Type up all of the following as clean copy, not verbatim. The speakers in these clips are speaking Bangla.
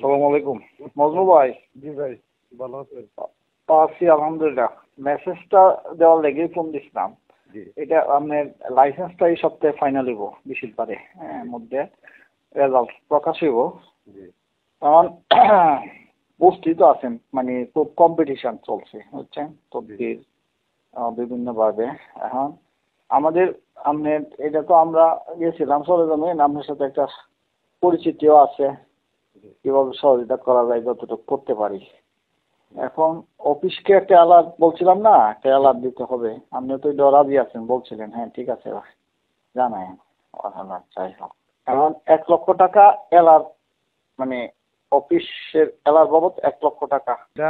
সালাম আলাইকুম মজনু ভাই। জি ভাই, ভালো আছেন? আছি আলহামদুলিল্লাহ। মেসেজটা দেওয়ার লেগে ফোন দিছিলাম। জি এটা আপনার লাইসেন্সটা এই সপ্তাহে ফাইনাল হইব বৃহস্পতিবারে মধ্যে রেজাল্ট প্রকাশ হইব। জি কারণ বুঝতেই তো আছেন মানে খুব কম্পিটিশন চলছে বুঝছেন তদবির বিভিন্নভাবে। এখন আমাদের আপনার এটা তো আমরা গিয়েছিলাম সরেজমিন, আপনার সাথে একটা পরিচিতিও আছে, কিভাবে সহযোগিতা করা যায় যতটুকু করতে পারি। এখন অফিসকে একটা অ্যালার্ট বলছিলাম না, একটা অ্যালার্ট দিতে হবে। আপনি তো এটা রাজি আছেন বলছিলেন, হ্যাঁ ঠিক আছে জানাই অ্যালার্ট চাই হোক। এখন 1,00,000 টাকা অ্যালার্ট মানে অফিসের অ্যালার্ট বাবদ 1,00,000 টাকা। এটা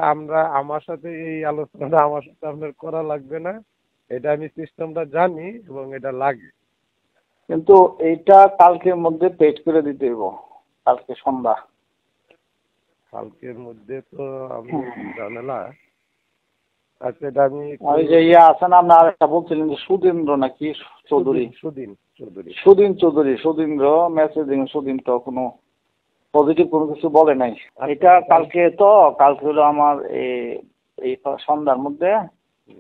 আমার সাথে এই আলোচনাটা আমার সাথে আপনার করা লাগবে না। এটা আমি সিস্টেমটা জানি এবং এটা লাগে। কিন্তু এইটা কালকের মধ্যে পেড করে দিতে হইব, কালকে সন্ধ্যা। কালকের মধ্যে তো আমি ঝামেলা। আচ্ছা, এটা আমি ওই যে ইয়ে আছে না, আপনি আরেকটা বলছিলেন যে সুধীন্দ্র নাকি চৌধুরী, সুদিন চৌধুরী। সুধীন্দ্র মেসেজিং সুদিন তো কোনো পজিটিভ কোনো কিছু বলে নাই। এটা কালকে হলো আমার এই সন্ধ্যার মধ্যে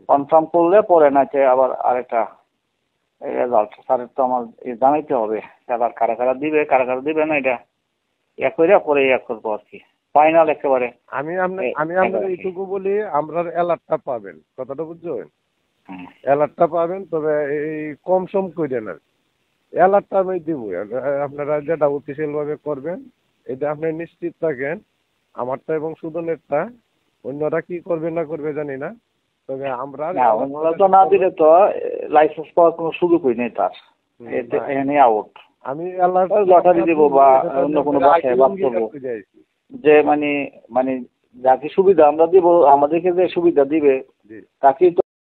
কনফার্ম করলে পরে নাকি আবার আরেকটা রেজাল্ট স্যারের তো আমার জানাইতে হবে। এবার কারা কারা দিবে না এটা এক করে পরে এক করবো আর কি, ফাইনাল একেবারে। আমি আপনার এইটুকু বলি, আমরা অ্যালার্টটা পাবেন, কথাটা বুঝছেন? হুম। অ্যালার্টটা পাবেন, তবে এই কম সম করেন আর অ্যালার্টটা আমি দিব। আপনারা যেটা অফিসিয়াল ভাবে করবেন এটা আপনি নিশ্চিত থাকেন। আমারটা এবং সুদনেরটা, অন্যরা কি করবে না করবে জানি না, তবে আমরা তো না দিলে তো লাইসেন্স পাওয়ার কোনো সুযোগই নেই তার, এখানে আউট। আমি লটারি দিব বা অন্য কোনো বাসায় বাদ করবো যে মানে যাকে সুবিধা আমরা দিব, আমাদেরকে যে সুবিধা দিবে তাকেই তো